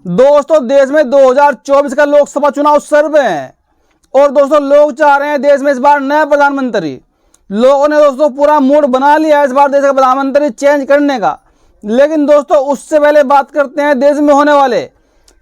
दोस्तों देश में 2024 का लोकसभा चुनाव सर्वे है और दोस्तों लोग चाह रहे हैं देश में इस बार नया प्रधानमंत्री। लोगों ने दोस्तों पूरा मूड बना लिया है इस बार देश का प्रधानमंत्री चेंज करने का। लेकिन दोस्तों उससे पहले बात करते हैं देश में होने वाले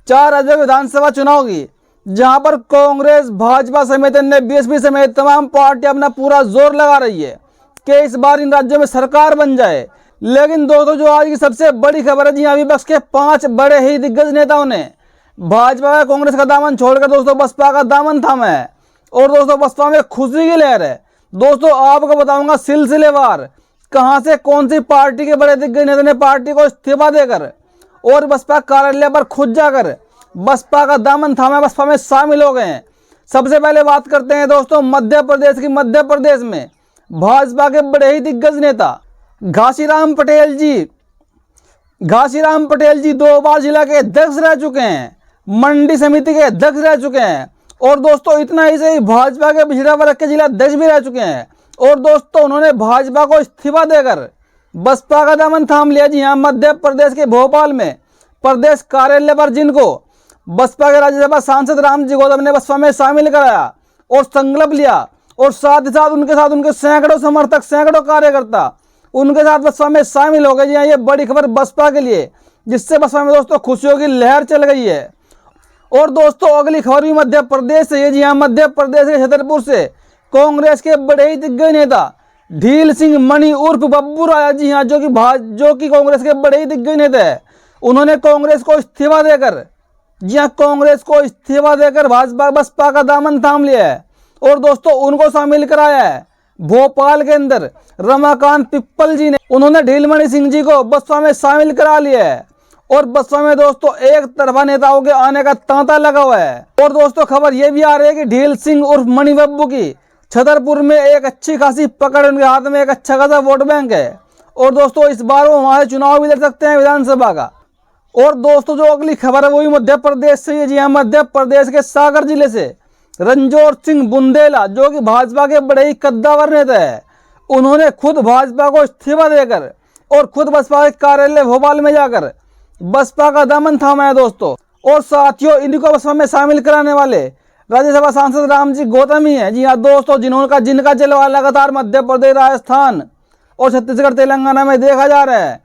4 राज्यों के विधानसभा चुनाव की, जहां पर कांग्रेस, भाजपा समेत अन्य बीएसपी समेत तमाम पार्टियां अपना पूरा जोर लगा रही है कि इस बार इन राज्यों में सरकार बन जाए। लेकिन दोस्तों जो आज की सबसे बड़ी खबर है, जी हाँ, विपक्ष के 5 बड़े ही दिग्गज नेताओं ने भाजपा व कांग्रेस का दामन छोड़कर दोस्तों बसपा का दामन थामा है और दोस्तों बसपा में खुशी की लहर है। दोस्तों आपको बताऊंगा सिलसिलेवार कहां से कौन सी पार्टी के बड़े दिग्गज नेता ने पार्टी को इस्तीफा देकर और बसपा कार्यालय पर खुद जाकर बसपा का दामन थामा, बसपा में शामिल हो गए हैं। सबसे पहले बात करते हैं दोस्तों मध्य प्रदेश की। मध्य प्रदेश में भाजपा के बड़े ही दिग्गज नेता घासीराम पटेल जी 2 बार जिला के अध्यक्ष रह चुके हैं, मंडी समिति के अध्यक्ष रह चुके हैं और दोस्तों इतना ही सही भाजपा के पिछड़ा वर्ग के जिला अध्यक्ष भी रह चुके हैं। और दोस्तों उन्होंने भाजपा को इस्तीफा देकर बसपा का दामन थाम लिया। जी हाँ, मध्य प्रदेश के भोपाल में प्रदेश कार्यालय पर जिनको बसपा के राज्यसभा सांसद रामजी गौतम ने बसपा में शामिल कराया और संकल्प लिया और साथ ही साथ उनके सैकड़ों समर्थक, सैकड़ों कार्यकर्ता उनके साथ बसपा में शामिल हो गए। जी हाँ, ये बड़ी खबर बसपा के लिए, जिससे बसपा में दोस्तों खुशियों की लहर चल गई है। और दोस्तों अगली खबर भी मध्य प्रदेश से है। जी हाँ, मध्य प्रदेश के छतरपुर से कांग्रेस के बड़े ही दिग्गज नेता ढील सिंह मणि उर्फ बब्बू राजा, जी हाँ, जो कि कांग्रेस के बड़े ही दिग्गज नेता है, उन्होंने कांग्रेस को इस्तीफा देकर, जी हाँ, कांग्रेस को इस्तीफा देकर बसपा का दामन थाम लिया है और दोस्तों उनको शामिल कराया है। भोपाल के अंदर रमाकांत पिप्पल जी ने, उन्होंने ढीलमणि सिंह जी को बसपा में शामिल करा लिया है और बसपा में दोस्तों एक तरफा नेताओं के आने का तांता लगा हुआ है। और दोस्तों खबर यह भी आ रही है कि ढील सिंह उर्फ मणि बब्बू की छतरपुर में एक अच्छी खासी पकड़, उनके हाथ में एक अच्छा खासा वोट बैंक है और दोस्तों इस बार वो हमारे चुनाव भी लड़ सकते हैं विधानसभा का। और दोस्तों जो अगली खबर है वो भी मध्य प्रदेश से है। जी हाँ, मध्य प्रदेश के सागर जिले से रणजोत सिंह बुंदेला, जो कि भाजपा के बड़े ही कद्दावर नेता है, उन्होंने खुद भाजपा को इस्तीफा देकर और खुद बसपा के कार्यालय भोपाल में जाकर बसपा का दामन थामा है दोस्तों। और साथियों इनको बसपा में शामिल कराने वाले राज्यसभा सांसद रामजी गौतम ही है। जी हाँ दोस्तों, जिनका जलवा लगातार मध्य प्रदेश, राजस्थान और छत्तीसगढ़, तेलंगाना में देखा जा रहा है।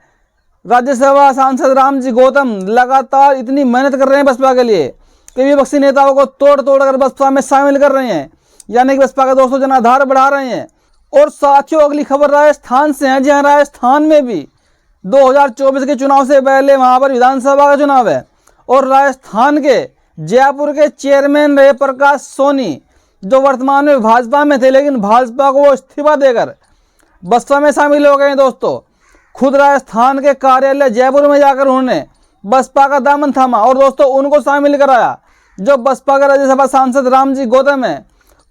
राज्यसभा सांसद रामजी गौतम लगातार इतनी मेहनत कर रहे हैं बसपा के लिए कि विपक्षी नेताओं को तोड़ कर बसपा में शामिल कर रहे हैं, यानी कि बसपा का दोस्तों जनाधार बढ़ा रहे हैं। और साथियों अगली खबर राजस्थान से है। जी हाँ, राजस्थान में भी 2024 के चुनाव से पहले वहां पर विधानसभा का चुनाव है और राजस्थान के जयपुर के चेयरमैन रहे प्रकाश सोनी, जो वर्तमान में भाजपा में थे, लेकिन भाजपा को वो इस्तीफा देकर बसपा में शामिल हो गए हैं दोस्तों। खुद राजस्थान के कार्यालय जयपुर में जाकर उन्होंने बसपा का दामन थामा और दोस्तों उनको शामिल कराया। जो बसपा के राज्यसभा सांसद रामजी गौतम है,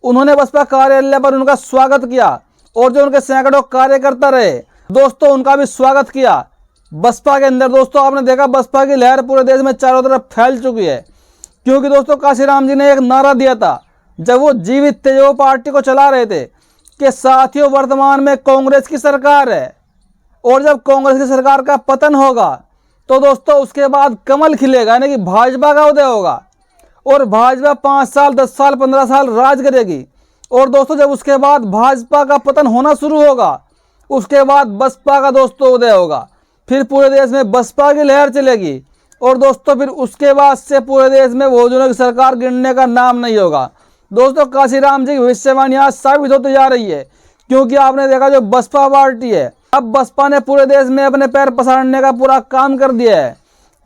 उन्होंने बसपा कार्यालय पर उनका स्वागत किया और जो उनके सैकड़ों कार्यकर्ता रहे दोस्तों, उनका भी स्वागत किया बसपा के अंदर। दोस्तों आपने देखा बसपा की लहर पूरे देश में चारों तरफ फैल चुकी है, क्योंकि दोस्तों काशीराम जी ने एक नारा दिया था जब वो जीवित थे, जो पार्टी को चला रहे थे, कि साथियों वर्तमान में कांग्रेस की सरकार है और जब कांग्रेस की सरकार का पतन होगा तो दोस्तों उसके बाद कमल खिलेगा, यानी कि भाजपा का उदय होगा और भाजपा 5 साल, 10 साल, 15 साल राज करेगी। और दोस्तों जब उसके बाद भाजपा का पतन होना शुरू होगा, उसके बाद बसपा का दोस्तों उदय होगा, फिर पूरे देश में बसपा की लहर चलेगी और दोस्तों फिर उसके बाद से पूरे देश में बहुजनों की सरकार गिनने का नाम नहीं होगा। दोस्तों काशीराम जी की भविष्यवाणी आज साबित होती जा रही है, क्योंकि आपने देखा जो बसपा पार्टी है, अब बसपा ने पूरे देश में अपने पैर पसारने का पूरा काम कर दिया है,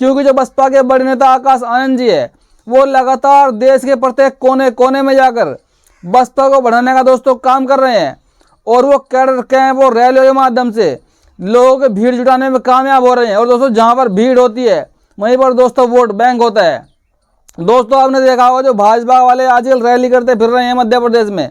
क्योंकि जो बसपा के बड़े नेता आकाश आनंद जी है, वो लगातार देश के प्रत्येक कोने कोने में जाकर बसपा को बढ़ाने का दोस्तों काम कर रहे हैं और वो कैडर कैंप और रैलियों के माध्यम से लोगों की भीड़ जुटाने में कामयाब हो रहे हैं। और दोस्तों जहां पर भीड़ होती है वहीं पर दोस्तों वोट बैंक होता है। दोस्तों आपने देखा होगा जो भाजपा वाले आजकल रैली करते फिर रहे हैं मध्य प्रदेश में,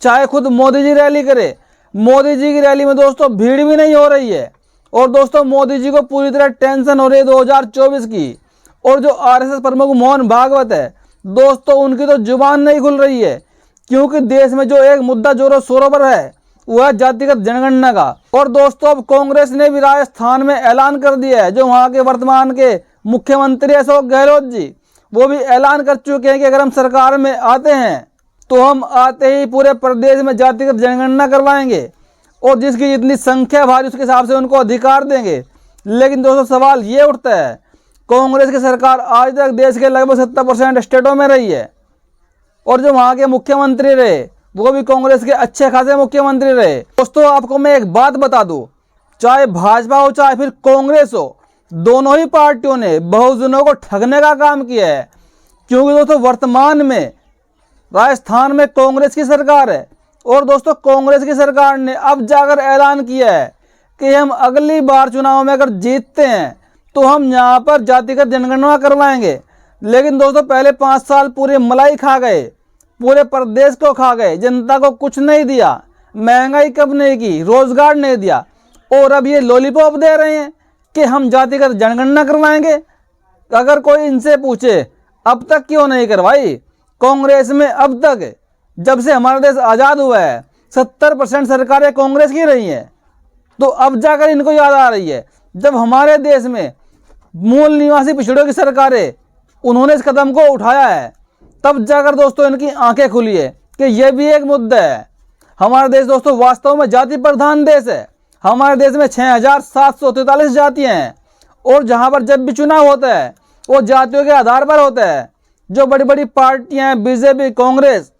चाहे खुद मोदी जी रैली करे, मोदी जी की रैली में दोस्तों भीड़ भी नहीं हो रही है। और दोस्तों मोदी जी को पूरी तरह टेंशन हो रही है 2024 की। और जो आरएसएस प्रमुख मोहन भागवत है दोस्तों, उनकी तो जुबान नहीं खुल रही है, क्योंकि देश में जो एक मुद्दा जोरों शोरों पर है वो है जातिगत जनगणना का। और दोस्तों अब कांग्रेस ने भी राजस्थान में ऐलान कर दिया है, जो वहां के वर्तमान के मुख्यमंत्री अशोक गहलोत जी वो भी ऐलान कर चुके हैं कि अगर हम सरकार में आते हैं तो हम आते ही पूरे प्रदेश में जातिगत जनगणना करवाएंगे और जिसकी जितनी संख्या भारी उसके हिसाब से उनको अधिकार देंगे। लेकिन दोस्तों सवाल ये उठता है, कांग्रेस की सरकार आज तक देश के लगभग 70% स्टेटों में रही है और जो वहाँ के मुख्यमंत्री रहे वो भी कांग्रेस के अच्छे खासे मुख्यमंत्री रहे। दोस्तों आपको मैं एक बात बता दूं, चाहे भाजपा हो चाहे फिर कांग्रेस हो, दोनों ही पार्टियों ने बहुजनों को ठगने का काम किया है। क्योंकि दोस्तों वर्तमान में राजस्थान में कांग्रेस की सरकार है और दोस्तों कांग्रेस की सरकार ने अब जाकर ऐलान किया है कि हम अगली बार चुनाव में अगर जीतते हैं तो हम यहाँ पर जातिगत जनगणना करवाएंगे। लेकिन दोस्तों पहले 5 साल पूरे मलाई खा गए, पूरे प्रदेश को खा गए, जनता को कुछ नहीं दिया, महंगाई कब नहीं की, रोजगार नहीं दिया और अब ये लॉलीपॉप दे रहे हैं कि हम जातिगत जनगणना करवाएंगे। अगर कोई इनसे पूछे अब तक क्यों नहीं करवाई, कांग्रेस में अब तक जब से हमारा देश आज़ाद हुआ है 70% सरकारें कांग्रेस की रही हैं। तो अब जाकर इनको याद आ रही है जब हमारे देश में मूल निवासी पिछड़ों की सरकारें उन्होंने इस कदम को उठाया है, तब जाकर दोस्तों इनकी आंखें खुली है कि यह भी एक मुद्दा है। हमारा देश दोस्तों वास्तव में जाति प्रधान देश है। हमारे देश में 6743 जातियाँ हैं और जहाँ पर जब भी चुनाव होता है वो जातियों के आधार पर होता है। जो बड़ी बड़ी पार्टियाँ हैं, बीजेपी, कांग्रेस,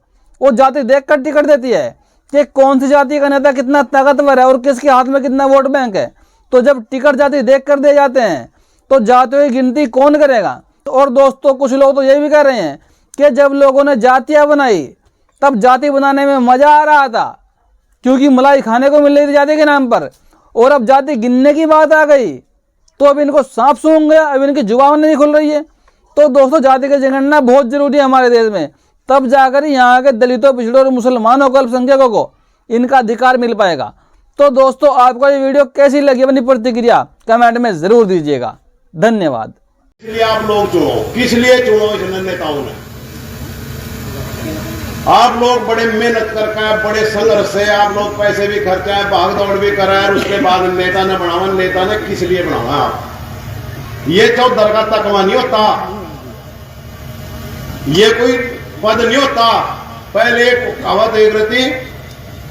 वो जाति देखकर टिकट देती है कि कौन सी जाति का नेता कितना ताकतवर है और किसके हाथ में कितना वोट बैंक है। तो जब टिकट जाति देख कर दे जाते हैं तो जातियों की गिनती कौन करेगा। और दोस्तों कुछ लोग तो ये भी कह रहे हैं कि जब लोगों ने जातियाँ बनाई तब जाति बनाने में मजा आ रहा था क्योंकि मलाई खाने को मिल रही थी जाति के नाम पर, और अब जाति गिनने की बात आ गई तो अब इनको सांप सूंघ गया, अब इनकी जुबान नहीं खुल रही है। तो दोस्तों जाति की जनगणना बहुत जरूरी है हमारे देश में, तब जाकर यहाँ के दलितों, पिछड़ों और मुसलमानों को, अल्पसंख्यकों को इनका अधिकार मिल पाएगा। तो दोस्तों आपको ये वीडियो कैसी लगी अपनी प्रतिक्रिया कमेंट में जरूर दीजिएगा। धन्यवाद। इसलिए आप लोग चुनो, किस लिए चुनो इस नेताओं ने? आप लोग बड़े मेहनत करके, बड़े संघर्ष से आप लोग पैसे भी खर्चा है, भाग दौड़ भी करा है, उसके बाद नेता ने बनावा। नेता ने किस लिए बनावा? आप ये चौधर का तकवा नहीं होता, ये कोई पद नहीं होता। पहले एक कहावत एक रहती,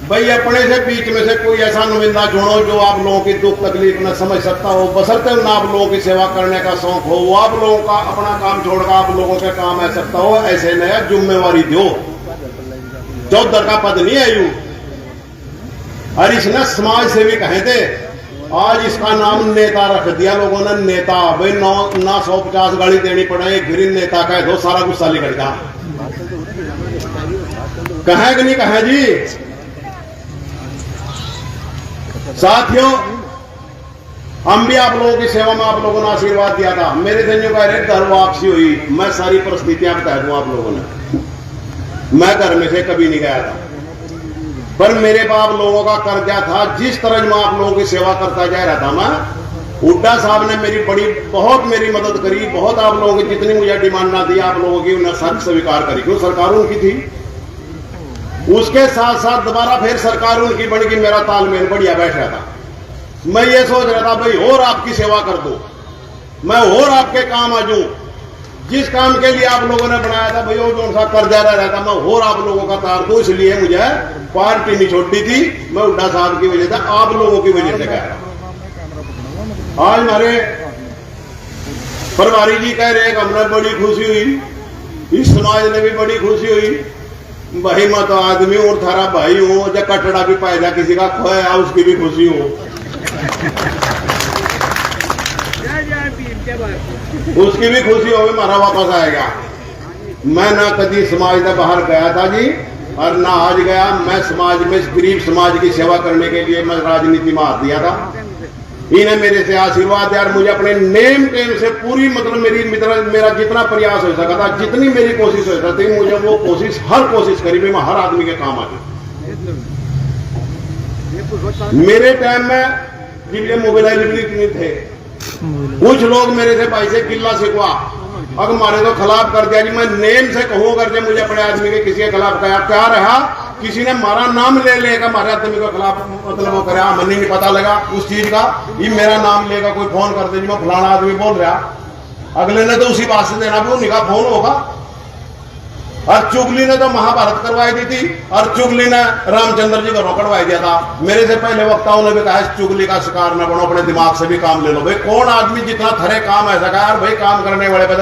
भाई अपने से बीच में से कोई ऐसा नुमाइंदा चुनो जो आप लोगों की दुख तकलीफ न समझ सकता हो, बशर्ते न आप लोगों की सेवा करने का शौक हो, वो आप लोगों का अपना काम छोड़कर आप लोगों के काम आ सकता हो। ऐसे नया जिम्मेवारी दो, चौधर का पद नहीं है यूं। और इसने समाज सेवी कहे थे, आज इसका नाम नेता रख दिया लोगों ने। नेता भाई 950 गाड़ी देनी पड़े, फिर नेता कह दो, सारा गुस्सा निकल जा। कहे कि नहीं कहे जी? साथियों हम भी आप लोगों की सेवा में आप लोगों ने आशीर्वाद दिया था। मेरे धन्यों का घर वापसी हुई, मैं सारी परिस्थितियां बता दूं आप लोगों ने। मैं घर में से कभी नहीं गया था, पर मेरे बाप लोगों का कर्जा था। जिस तरह मैं आप लोगों की सेवा करता जा रहा था, मैं हुड्डा साहब ने मेरी बहुत मेरी मदद करी, बहुत आप लोगों की जितनी मुझे डिमांड ना दी आप लोगों की उन्हें सब स्वीकार करी, क्यों सरकार उनकी थी। उसके साथ साथ दोबारा फिर सरकार उनकी बन गई, मेरा तालमेल बढ़िया बैठ रहा था। मैं ये सोच रहा था भाई और आपकी सेवा कर दो, मैं और आपके काम आ जाऊं। जिस काम के लिए आप लोगों ने बनाया था भाई वो जो सा कर्जा रह रहा था, मैं और आप लोगों का तार दूं। इसलिए मुझे पार्टी नहीं छोड़ती थी, मैं हुड्डा साहब की वजह से, आप लोगों की वजह से कह रहा। आज हमारे प्रभारी जी कह रहे हैं कि हमने बड़ी खुशी हुई, इस समाज ने भी बड़ी खुशी हुई। भाई मैं तो आदमी और थारा भाई हूं, जब कटड़ा भी पाएगा किसी का खोया उसकी भी खुशी हो, उसकी भी खुशी होगी, मारा वापस आएगा। मैं ना कभी समाज से बाहर गया था जी और ना आज गया। मैं समाज में गरीब समाज की सेवा करने के लिए मैं राजनीति में हाथ दिया था। इन्हें मेरे से आशीर्वाद यार, मुझे अपने नेम टेम से पूरी मतलब मेरा जितना प्रयास हो सका था, जितनी मेरी कोशिश हो सकती थी, मुझे वो कोशिश हर कोशिश करी मैं हर आदमी के काम आ जाऊं। मेरे टाइम में मोबाइल नहीं थे, कुछ लोग मेरे से भाई से किला सिखवा, अगर मारे तो खिलाफ कर दिया जी। मैं नेम से कहूँ करके मुझे अपने आदमी के किसी के खिलाफ कहा, क्या रहा किसी ने मारा नाम ले लेगा हमारे आदमी के खिलाफ, मतलब वो करे मन नहीं पता लगा उस चीज का, ये मेरा नाम लेगा कोई फोन कर दे जी मैं फलाना आदमी बोल रहा, अगले ने तो उसी बात से देना भी उन्हीं का फोन होगा। और चुगली ने तो महाभारत करवाई दी थी और चुगली ने रामचंद्र जी घरों कटवाई दिया था। मेरे से पहले वक्ताओं ने भी कहा चुगली का शिकार न बनो, अपने दिमाग से भी काम ले लो। भाई कौन आदमी जितना थरे काम ऐसा कहा, भाई काम करने वाले पे